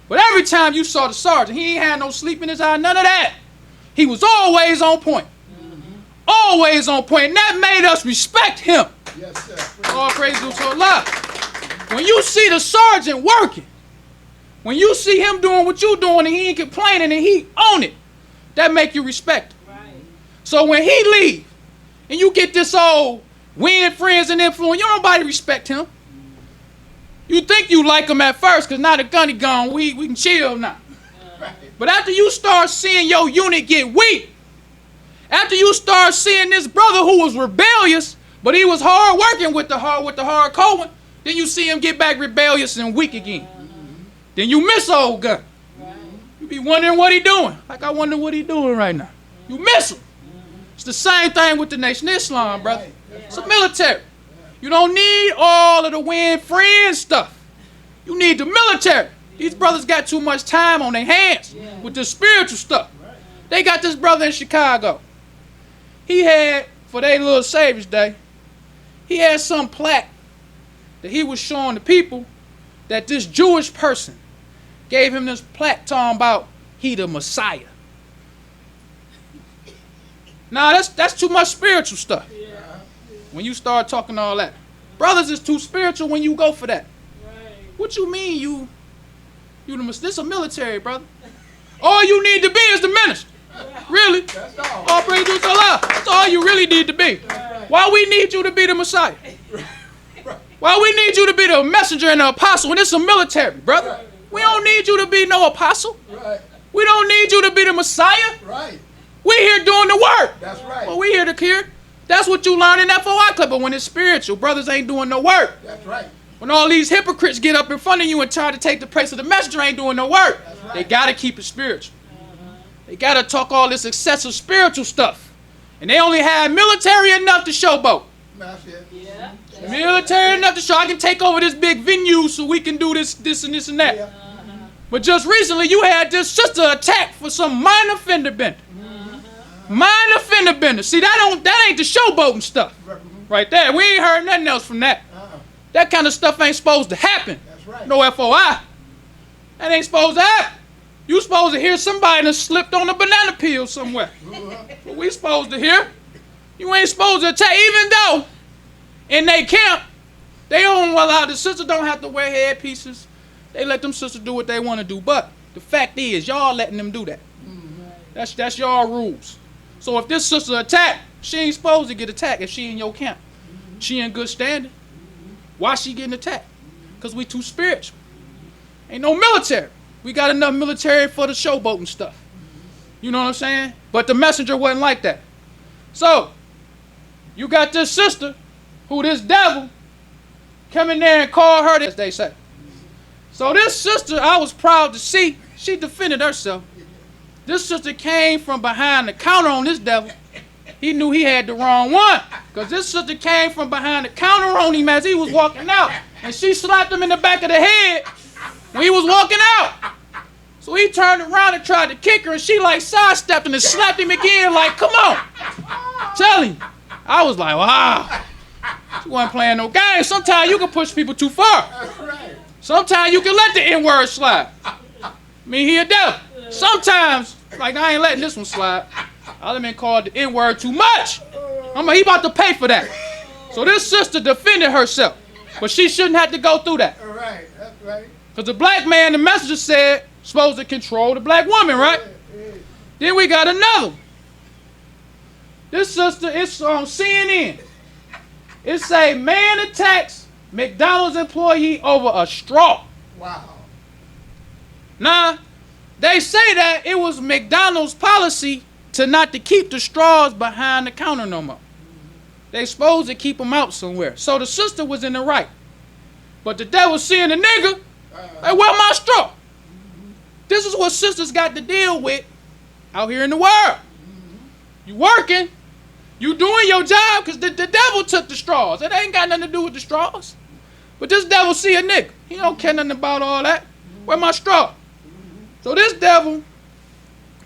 But every time you saw the sergeant, he ain't had no sleep in his eye, none of that. He was always on point. Always on point. And that made us respect him. Yes, sir. All praise to Allah. When you see the sergeant working, when you see him doing what you doing and he ain't complaining and he own it, that make you respect him. Right. So when he leave and you get this old win friends and influence, you don't nobody respect him. You think you like him at first because now the gunny gone, we can chill now. Right. But after you start seeing your unit get weak, after you start seeing this brother who was rebellious, but he was hard working with the hard coding, then you see him get back rebellious and weak again. Then you miss old gun. You be wondering what he doing. Like I wonder what he doing right now. You miss him. It's the same thing with the Nation of Islam, brother. It's a military. You don't need all of the win friends stuff. You need the military. These brothers got too much time on their hands with the spiritual stuff. They got this brother in Chicago. He had, for their little Savior's Day, he had some plaque that he was showing the people that this Jewish person gave him this plaque talking about he the Messiah. Nah, that's too much spiritual stuff. When you start talking all that. Brothers is too spiritual when you go for that. What you mean you the Messiah? This is a military, brother. All you need to be is the minister. Really? That's all. All praise to Allah. That's all you really need to be. Why we need you to be the Messiah? Why we need you to be the messenger and the apostle when it's a military, brother? We don't need you to be no apostle. Right. We don't need you to be the Messiah. Right. We here doing the work. That's right. Well, we here to hear. That's what you learn in FOI club. But when it's spiritual, brothers ain't doing no work. That's right. When all these hypocrites get up in front of you and try to take the place of the messenger, ain't doing no work. Right. They got to keep it spiritual. They got to talk all this excessive spiritual stuff. And they only have military enough to showboat. That's it. Yeah. Military enough to show I can take over this big venue so we can do this and this and that. Yeah. But just recently you had this sister attacked for some minor fender bender. Minor fender bender. See, that ain't the showboating stuff. Right there. We ain't heard nothing else from that. That kind of stuff ain't supposed to happen. That's right. No FOI. That ain't supposed to happen. You supposed to hear somebody that slipped on a banana peel somewhere. What we supposed to hear. You ain't supposed to attack, even though in they camp, they don't allow, the sisters don't have to wear headpieces. They let them sisters do what they want to do. But the fact is, y'all letting them do that. That's y'all rules. So if this sister attacked, she ain't supposed to get attacked if she in your camp. She in good standing. Why she getting attacked? Because we too spiritual. Ain't no military. We got enough military for the showboating stuff. You know what I'm saying? But the messenger wasn't like that. So, you got this sister who this devil come in there and call her this, they say. So this sister, I was proud to see, she defended herself. This sister came from behind the counter on this devil. He knew he had the wrong one. Because this sister came from behind the counter on him as he was walking out. And she slapped him in the back of the head when he was walking out. So he turned around and tried to kick her, and she like sidestepped and slapped him again like, come on. Tell him. I was like, wow. You wasn't playing no games. Sometimes you can push people too far. That's right. Sometimes you can let the N-word slide. I mean, he a devil. Sometimes, like I ain't letting this one slide. I done been called the N-word too much. He about to pay for that. So this sister defended herself. But she shouldn't have to go through that. All right. That's right. Because the black man, the messenger said, supposed to control the black woman, right? Then we got another one. This sister, it's on CNN. It say, man attacks McDonald's employee over a straw. Wow. Now, they say that it was McDonald's policy not to keep the straws behind the counter no more. They supposed to keep them out somewhere. So the sister was in the right. But the devil seeing the nigga, hey, where my straw? This is what sisters got to deal with out here in the world. You working, you doing your job because the devil took the straws. It ain't got nothing to do with the straws. But this devil see a nigga. He don't care nothing about all that. Where my straw? So this devil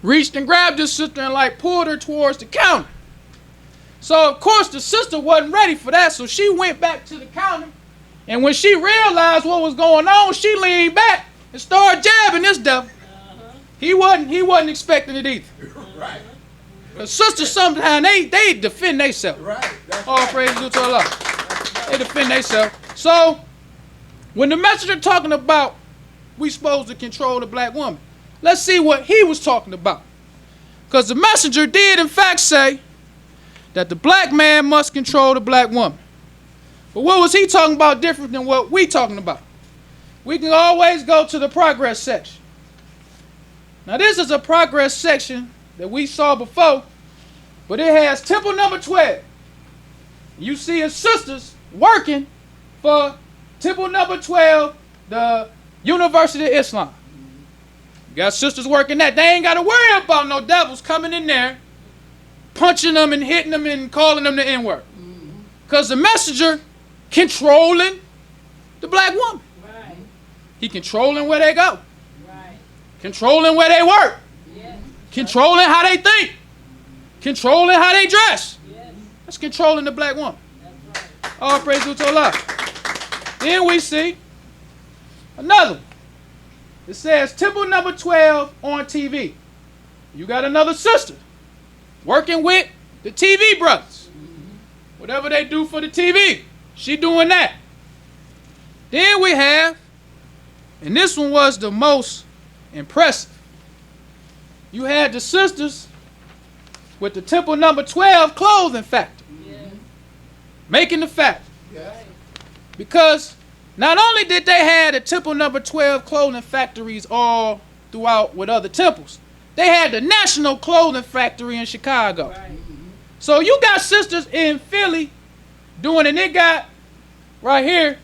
reached and grabbed this sister and like pulled her towards the counter. So of course the sister wasn't ready for that, so she went back to the counter. And when she realized what was going on, she leaned back and started jabbing this devil. He wasn't expecting it either. Right. Because sisters sometimes they defend themselves. Right. That's All praise due to Allah. They defend themselves. So when the messenger talking about we supposed to control the black woman, let's see what he was talking about. Because the messenger did in fact say that the black man must control the black woman. But what was he talking about different than what we talking about? We can always go to the progress section. Now this is a progress section that we saw before, but it has temple number 12. You see his sisters working for temple number 12, the University of Islam. You got sisters working that. They ain't got to worry about no devils coming in there, punching them and hitting them and calling them the N-word. Because the messenger controlling the black woman. Right. He controlling where they go. Right. Controlling where they work. Yes. Controlling how they think. Controlling how they dress. Yes. That's controlling the black woman. That's right. All praise to Allah. Then we see another one. It says temple number 12 on TV. You got another sister working with the TV brothers. Whatever they do for the TV, she doing that. Then we have, and this one was the most impressive. You had the sisters with the temple number 12 clothing factory. Yes. Making the factory. Yeah. Because not only did they have the temple number 12 clothing factories all throughout with other temples, they had the national clothing factory in Chicago. Right. So you got sisters in Philly doing it. They got right here,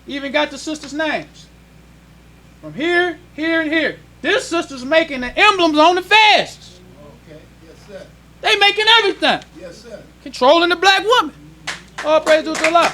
even got the sisters' names. From here, here, and here. This sister's making the emblems on the vests. Okay. Yes, sir. They making everything. Yes, sir. Controlling the black woman. All praise to Allah.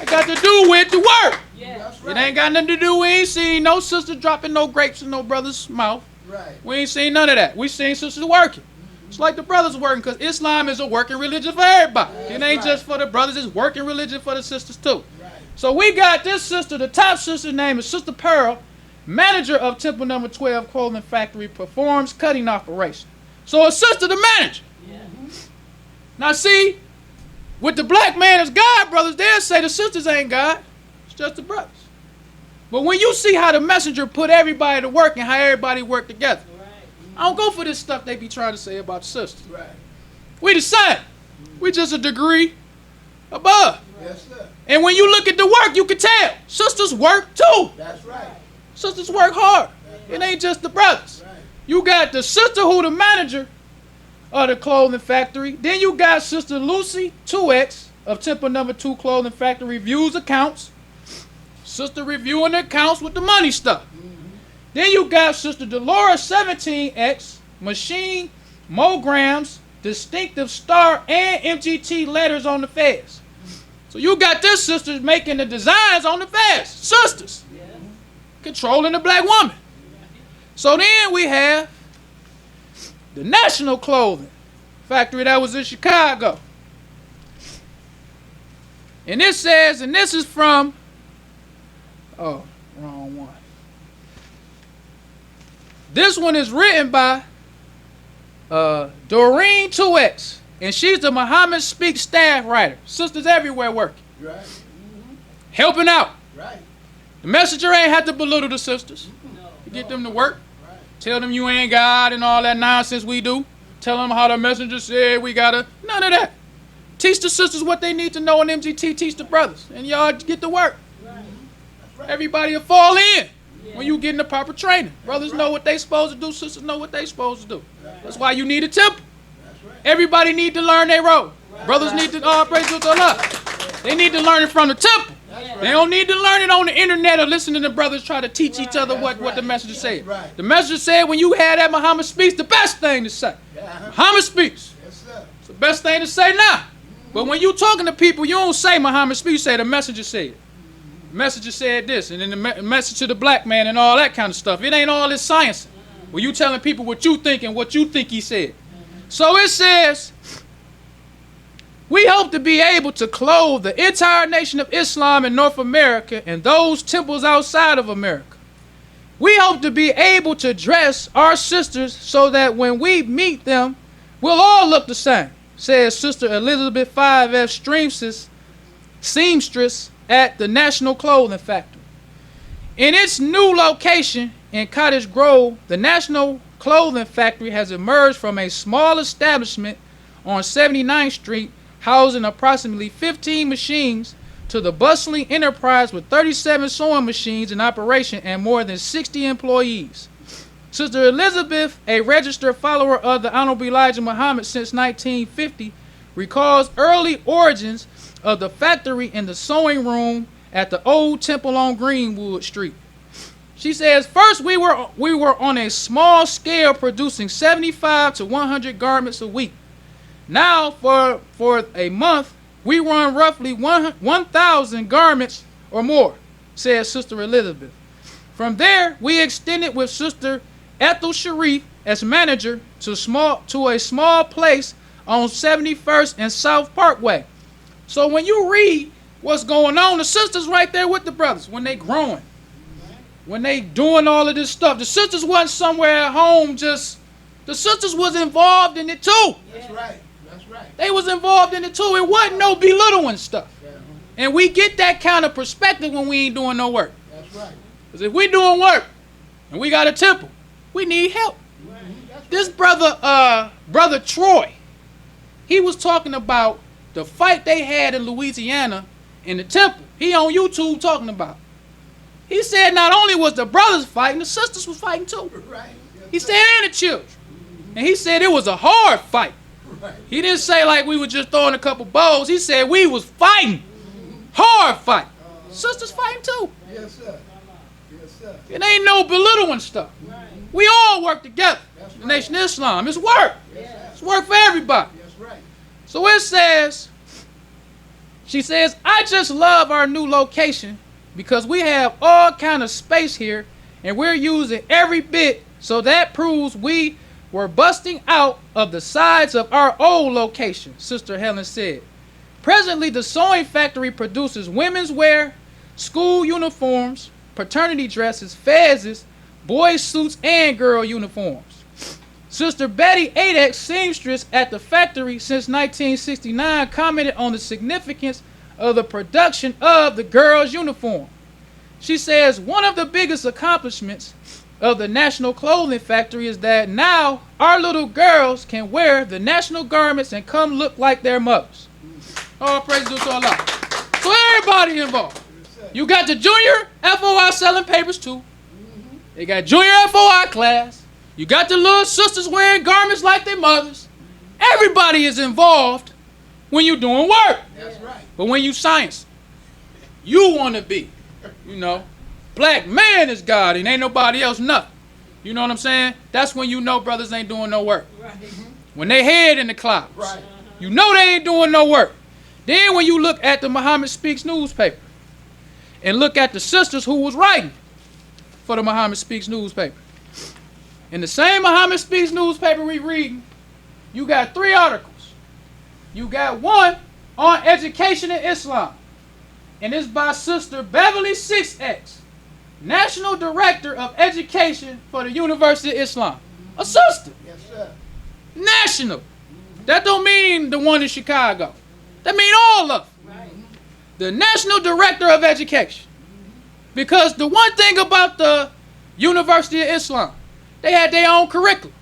It got to do with the work. Yes. That's It right. ain't got nothing to do. We ain't seen no sister dropping no grapes in no brother's mouth. Right. We ain't seen none of that. We seen sisters working. It's like the brothers working, because Islam is a working religion for everybody. It ain't just for the brothers, it's working religion for the sisters too. Right. So we got this sister, the top sister's name is Sister Pearl, manager of temple number 12 clothing factory, performs cutting operation. So a sister the manager. Yes. Now see, with the black man as God brothers, they'll say the sisters ain't God. It's just the brothers. But when you see how the messenger put everybody to work and how everybody work together, Right. I don't go for this stuff they be trying to say about the sisters. Right. We the same. We just a degree above. Yes, sir. And when you look at the work, you can tell. Sisters work too. That's right. Sisters work hard. It ain't just the brothers. Right. You got the sister who the manager of the clothing factory. Then you got Sister Lucy 2X of temple number 2 clothing factory reviews accounts. Sister reviewing the accounts with the money stuff. Then you got Sister Dolores 17X, machine, moggrams, distinctive star, and MGT letters on the fez. So you got this sister making the designs on the fez. Sisters. Yes. Controlling the black woman. So then we have the national clothing factory that was in Chicago. And it says, and this is from, oh, wrong one. This one is written by Doreen 2X, and she's the Muhammad Speak staff writer. Sisters everywhere working. Right. Helping out. Right. The messenger ain't had to belittle the sisters. To get them to work. Right. Tell them you ain't God and all that nonsense we do. Tell them how the messenger said we gotta. None of that. Teach the sisters what they need to know, and MGT teach the brothers. And y'all get to work. Right. Everybody will fall in when you get in the proper training. Brothers know what they supposed to do. Sisters know what they supposed to do. That's why you need a temple. That's right. Everybody need to learn their role. Brothers need to all praise to Allah. They need to learn it from the temple. They don't need to learn it on the internet or listen to the brothers try to teach each other what the messenger said. Right. The messenger said when you had that Muhammad speaks, the best thing to say. Muhammad speaks. Yes, sir. It's the best thing to say now. But when you talking to people, you don't say Muhammad speaks, you say the messenger said. The messenger said this, and then the message to the black man and all that kind of stuff. It ain't all this science. Where you telling people what you think and what you think he said. So it says, we hope to be able to clothe the entire nation of Islam in North America and those temples outside of America. We hope to be able to dress our sisters so that when we meet them, we'll all look the same, says Sister Elizabeth 5F seamstress at the National Clothing Factory. In its new location in Cottage Grove, the National Clothing Factory has emerged from a small establishment on 79th Street, housing approximately 15 machines, to the bustling enterprise with 37 sewing machines in operation and more than 60 employees. Sister Elizabeth, a registered follower of the Honorable Elijah Muhammad since 1950, recalls early origins of the factory in the sewing room at the old temple on Greenwood Street. She says, first we were on a small scale producing 75 to 100 garments a week. Now for a month, we run roughly 1,000 garments or more, says Sister Elizabeth. From there, we extended with Sister Ethel Sharif as manager to a small place on 71st and South Parkway. So when you read what's going on, the sisters right there with the brothers when they growing, when they doing all of this stuff. The sisters wasn't somewhere at home just, the sisters was involved in it too. That's right. That's right. They was involved in it too. It wasn't no belittling stuff. And we get that kind of perspective when we ain't doing no work. That's right. Because if we doing work and we got a temple, we need help. This brother Troy, he was talking about the fight they had in Louisiana in the temple. He on YouTube talking about. He said not only was the brothers fighting, the sisters was fighting too. Right. He said and the children. And he said it was a hard fight. Right. He didn't say like we were just throwing a couple bows. He said we was fighting. Hard fight. Sisters fighting too. Yes, sir. Yes, sir. It ain't no belittling stuff. We all work together. The Nation of Islam. It's work. It's work for everybody. That's right. So it says, she says, I just love our new location because we have all kind of space here and we're using every bit, so that proves we were busting out of the sides of our old location, Sister Helen said. Presently, the sewing factory produces women's wear, school uniforms, paternity dresses, fezzes, boys' suits, and girl uniforms. Sister Betty Adex, seamstress at the factory since 1969, commented on the significance of the production of the girls' uniform. She says, one of the biggest accomplishments of the National Clothing Factory is that now our little girls can wear the national garments and come look like their mothers. All praise to Allah. So everybody involved. You got the junior FOI selling papers too. They got junior FOI class. You got the little sisters wearing garments like their mothers. Everybody is involved when you're doing work. That's right. But when you science, you want to be, black man is God and ain't nobody else nothing. You know what I'm saying? That's when you know brothers ain't doing no work. Right. When they head in the clouds. Right. You know they ain't doing no work. Then when you look at the Muhammad Speaks newspaper and look at the sisters who was writing for the Muhammad Speaks newspaper. In the same Muhammad Speaks newspaper we reading, you got 3 articles. You got one on education in Islam and it's by Sister Beverly 6X, National Director of Education for the University of Islam. A sister. Yes, sir. National. That don't mean the one in Chicago. That mean all of them. Right. The National Director of Education. Because the one thing about the University of Islam, they had their own curriculum.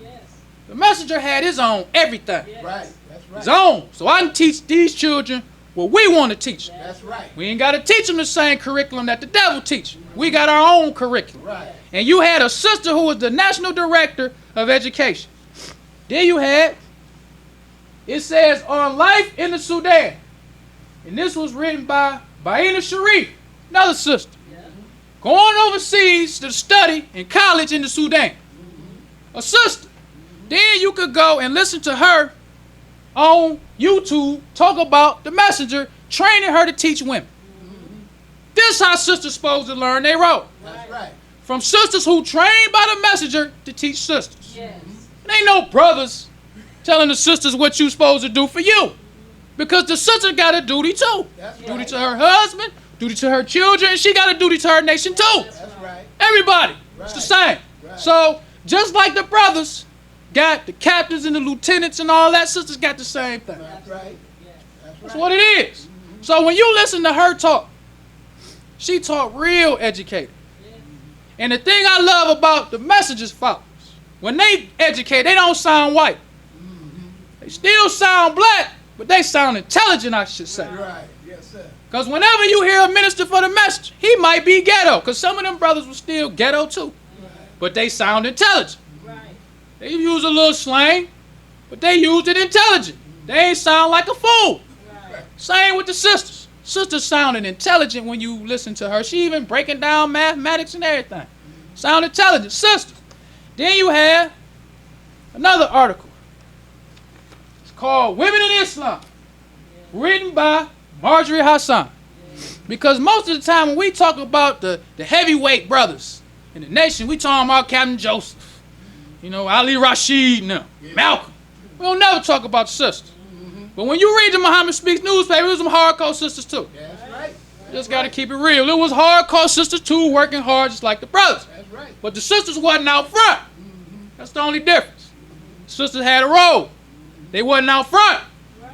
Yes. The messenger had his own everything. Yes. Right. That's right. His own. So I can teach these children what we want to teach them. That's right. We ain't got to teach them the same curriculum that the devil teaches. We got our own curriculum. Right. And you had a sister who was the National Director of Education. Then you had, it says, on life in the Sudan. And this was written by Baina Sharif, another sister. Yeah. Going overseas to study in college in the Sudan. A sister. Then you could go and listen to her on YouTube talk about the messenger training her to teach women. This how sisters supposed to learn they wrote. That's right. From sisters who trained by the messenger to teach sisters. Yes. It ain't no brothers telling the sisters what you supposed to do for you. Because the sister got a duty too. That's Duty right. to her husband, duty to her children, and she got a duty to her nation too. That's right. Everybody. It's the same. Right. So just like the brothers got the captains and the lieutenants and all that, sisters got the same thing. That's right. That's That's right. what it is. So when you listen to her talk, she taught real educated. And the thing I love about the messengers followers, when they educate, they don't sound white. They still sound black, but they sound intelligent, I should say. Right. Yes, sir. Because whenever you hear a minister for the message, he might be ghetto. Because some of them brothers were still ghetto too. But they sound intelligent. Right. They use a little slang, but they used it intelligent. They ain't sound like a fool. Right. Same with the sisters. Sisters sounding intelligent when you listen to her. She even breaking down mathematics and everything. Sound intelligent. Sisters. Then you have another article. It's called Women in Islam. Written by Marjorie Hassan. Because most of the time when we talk about the heavyweight brothers in the nation, we talking about Captain Joseph. You know, Ali Rashid and them. Malcolm. We don't never talk about sisters. But when you read the Muhammad Speaks newspaper, it was some hardcore sisters too. That's right. Just got to keep it real. It was hardcore sisters too, working hard just like the brothers. That's right. But the sisters wasn't out front. That's the only difference. Sisters had a role. They wasn't out front.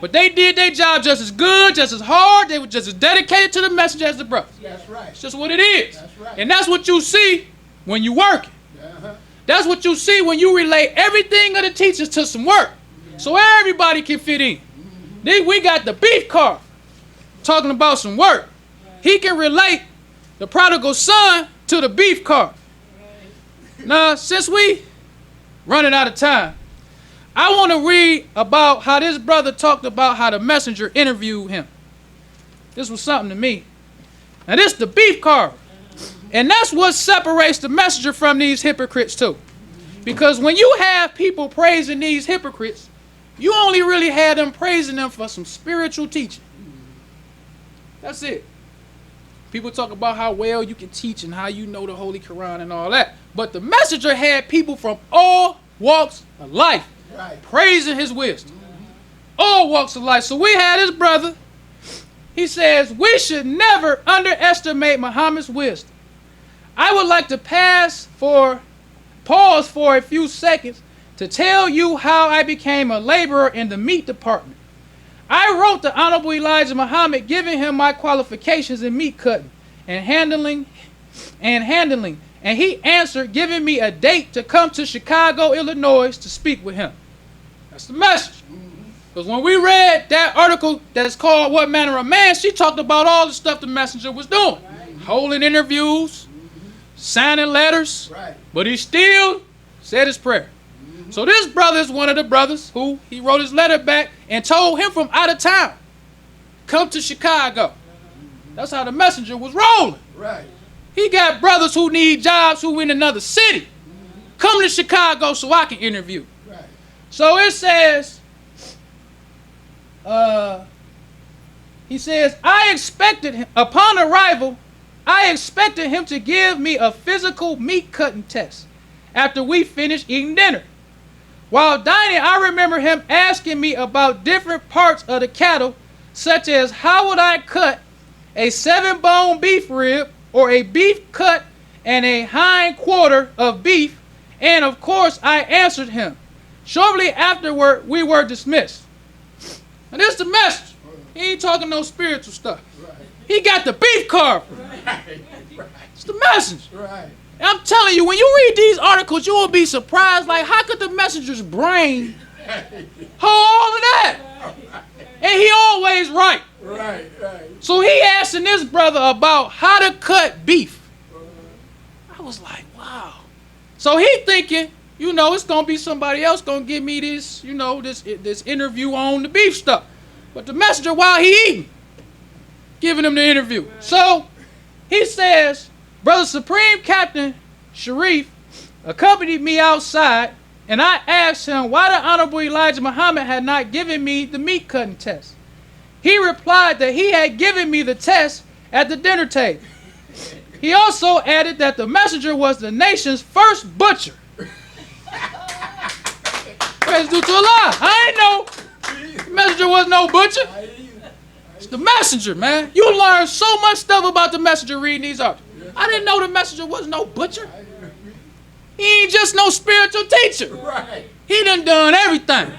But they did their job just as good, just as hard. They were just as dedicated to the message as the brothers. That's right. It's just what it is. That's right. And that's what you see when you working. Uh-huh. That's what you see when you relate everything of the teachers to some work. So everybody can fit in. Then we got the beef car talking about some work. He can relate the prodigal son to the beef car. Now, since we running out of time, I want to read about how this brother talked about how the messenger interviewed him. This was something to me. Now, this the beef car. And that's what separates the messenger from these hypocrites too. Because when you have people praising these hypocrites, you only really had them praising them for some spiritual teaching. That's it. People talk about how well you can teach and how you know the Holy Quran and all that. But the messenger had people from all walks of life Right. praising his wisdom. All walks of life. So we had his brother. He says, we should never underestimate Muhammad's wisdom. I would like to pause for a few seconds to tell you how I became a laborer in the meat department. I wrote the Honorable Elijah Muhammad, giving him my qualifications in meat cutting and handling, and he answered, giving me a date to come to Chicago, Illinois, to speak with him. That's the message. Because when we read that article that's called What Manner of Man, she talked about all the stuff the messenger was doing. Holding interviews, signing letters, Right. but he still said his prayer. So this brother is one of the brothers who he wrote his letter back and told him from out of town, come to Chicago. That's how the messenger was rolling. Right. He got brothers who need jobs who in another city. Come to Chicago so I can interview. Right. So it says, he says, I expected him, upon arrival, I expected him to give me a physical meat cutting test after we finished eating dinner. While dining, I remember him asking me about different parts of the cattle, such as how would I cut a 7-bone beef rib, or a beef cut and a hind quarter of beef, and of course I answered him. Shortly afterward, we were dismissed. And this is the message. He ain't talking no spiritual stuff. He got the beef carver. It's the message. Right. I'm telling you, when you read these articles, you will be surprised. Like, how could the messenger's brain hold all of that? And he always right. Right. So he asking this brother about how to cut beef. I was like, wow. So he thinking, it's gonna be somebody else gonna give me this, this interview on the beef stuff. But the messenger, while he eating, giving him the interview. So he says, Brother Supreme Captain Sharif accompanied me outside, and I asked him why the Honorable Elijah Muhammad had not given me the meat cutting test. He replied that he had given me the test at the dinner table. He also added that the messenger was the nation's first butcher. Praise due to Allah. I ain't know the messenger was no butcher. It's the messenger, man. You learn so much stuff about the messenger reading these articles. I didn't know the messenger was no butcher. He ain't just no spiritual teacher. He done everything.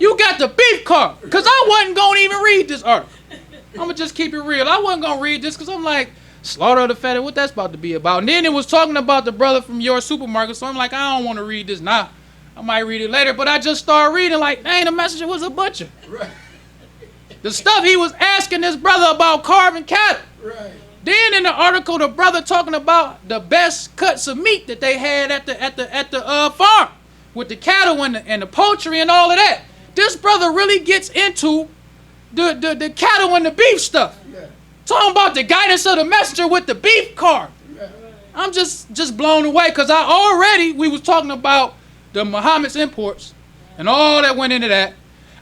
You got the beef carver. Because I wasn't going to even read this article. I'm going to just keep it real. I wasn't going to read this because I'm like, slaughter of the fatted, what that's about to be about. And then it was talking about the brother from your supermarket. So I'm like, I don't want to read this now. I might read it later. But I just started reading like, dang, the messenger was a butcher. The stuff he was asking this brother about carving cattle. Then in the article, the brother talking about the best cuts of meat that they had at the farm with the cattle and the poultry and all of that. This brother really gets into the cattle and the beef stuff. Talking about the guidance of the messenger with the beef carve. I'm just blown away because we was talking about the Muhammad's imports and all that went into that.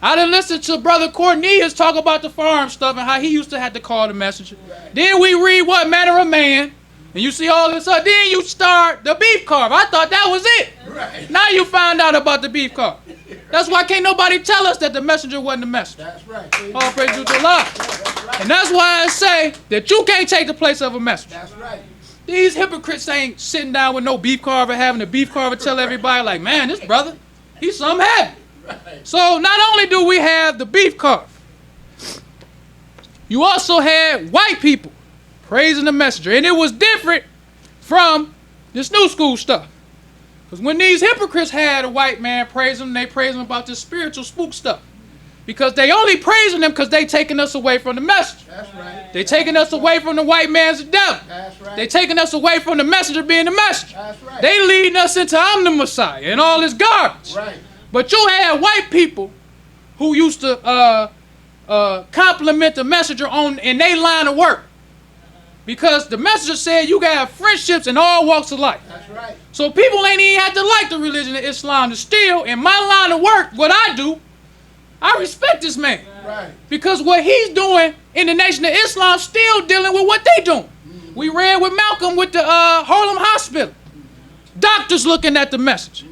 I done listened to Brother Cornelius talk about the farm stuff and how he used to have to call the messenger. Then we read What Manner of Man, and you see all this stuff. Then you start the beef carve. I thought that was it. Now you found out about the beef carve. That's why can't nobody tell us that the messenger wasn't the messenger. That's right. All praise to Allah. And that's why I say that you can't take the place of a messenger. That's right. These hypocrites ain't sitting down with no beef carver, having a beef carver tell everybody like, man, this brother, he's something heavy. So not only do we have the beef carve, you also had white people praising the messenger. And it was different from this new school stuff. Because when these hypocrites had a white man praise him, they praise him about this spiritual spook stuff. Because they only praising them because they taking us away from the messenger. That's right. They taking us away from the white man's the devil. That's right. They taking us away from the messenger being the messenger. That's right. They leading us into I'm the Messiah and all this garbage. Right. But you had white people who used to compliment the messenger in their line of work. Because the messenger said you got friendships in all walks of life. That's right. So people ain't even have to like the religion of Islam to still, in my line of work, what I do, I respect this man. Right. Because what he's doing in the Nation of Islam still dealing with what they doing. We read with Malcolm with the Harlem Hospital. Doctors looking at the message.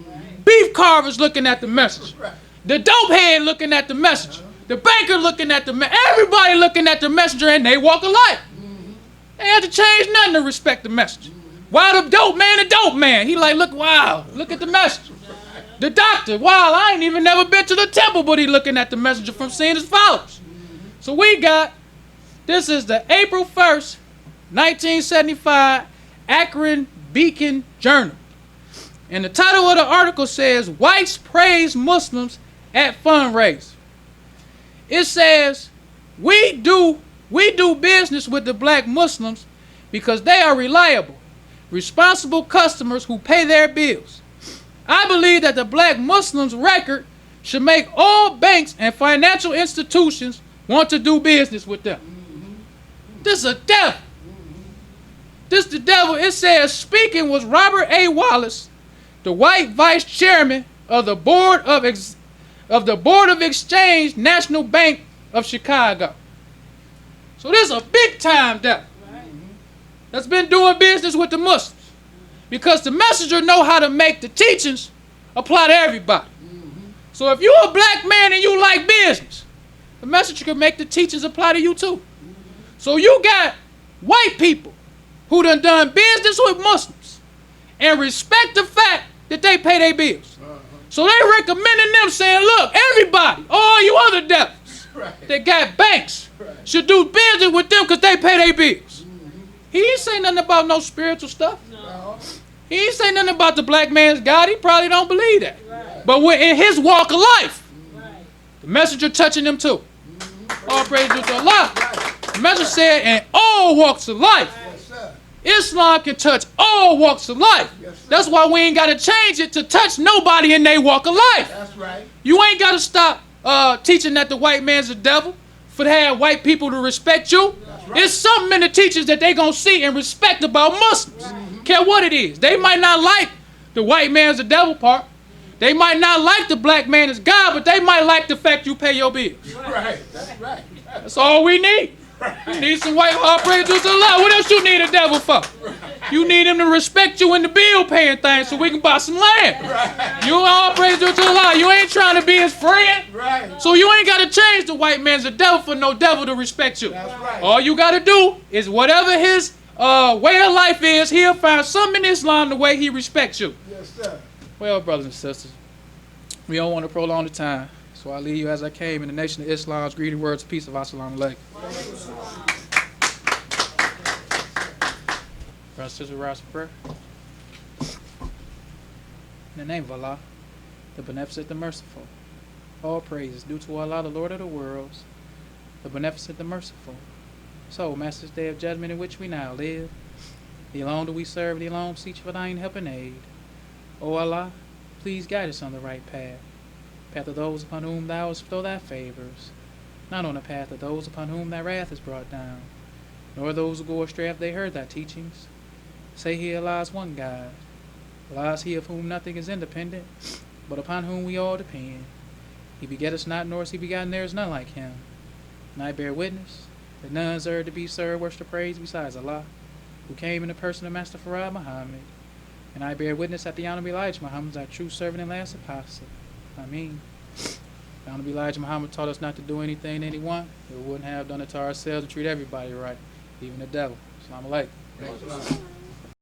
Beef carvers looking at the message. The dope head looking at the message. The banker looking at the message. Everybody looking at the messenger and they walk of life. They had to change nothing to respect the message. Why the dope man? He like, look, wow, look at the message. The doctor, wow, I ain't even never been to the temple, but he looking at the messenger from seeing his followers. So this is the April 1st, 1975 Akron Beacon Journal. And the title of the article says, Whites Praise Muslims at Fundraiser. It says, we do business with the black Muslims because they are reliable, responsible customers who pay their bills. I believe that the black Muslims record should make all banks and financial institutions want to do business with them. This is a devil. This the devil. It says, speaking was Robert A. Wallace, the white vice chairman of the Board of Exchange National Bank of Chicago. So this is a big time devil that's been doing business with the Muslims. Because the messenger know how to make the teachings apply to everybody. So if you're a black man and you like business, the messenger can make the teachings apply to you too. So you got white people who done business with Muslims and respect the fact that they pay their bills. So they recommending them saying, look, everybody, all you other devils that got banks should do business with them because they pay their bills. He ain't say nothing about no spiritual stuff. No. He ain't say nothing about the black man's God. He probably don't believe that. But we're in his walk of life. The messenger touching them too. All praise to Allah. The messenger said, in all walks of life, Yes, sir. Islam can touch all walks of life. Yes, sir. That's why we ain't got to change it to touch nobody in their walk of life. That's right. You ain't got to stop teaching that the white man's the devil for to have white people to respect you. right. It's something in the teachings that they going to see and respect about Muslims. Care what it is. They might not like the white man's the devil part. They might not like the black man is God, but they might like the fact you pay your bills. Right. That's right. That's all we need. You need some white all praise to Allah. What else you need a devil for? You need him to respect you in the bill paying thing so we can buy some land. You all praise to Allah. You ain't trying to be his friend. Right. So you ain't got to change the white man's a devil for no devil to respect you. That's right. All you got to do is whatever his way of life is, he'll find something in Islam the way he respects you. Yes, sir. Well, brothers and sisters, we don't want to prolong the time. So I leave you as I came in the nation of Islam's greeting words of peace of Assalamu alaikum. Brothers and sisters, rise for prayer. In the name of Allah, the beneficent, the merciful. All praise is due to Allah, the Lord of the worlds, the beneficent, the merciful. So, Master's Day of Judgment in which we now live, the alone do we serve, the alone seek for thine help and aid. O Allah, please guide us on the right path. Path of those upon whom thou hast bestowed thy favors, not on the path of those upon whom thy wrath is brought down, nor those who go astray after they heard thy teachings. Say he Allah is one God. Allah is he of whom nothing is independent, but upon whom we all depend. He begetteth not, nor is he begotten, there is none like him. And I bear witness that none is to be served, worship, or praise besides Allah, who came in the person of Master Farad Muhammad. And I bear witness that the Honorable Elijah Muhammad is our true servant and last apostle. Ameen. The Honorable Elijah Muhammad taught us not to do anything to anyone. We wouldn't have done it to ourselves and treat everybody right, even the devil. Assalamu alaikum.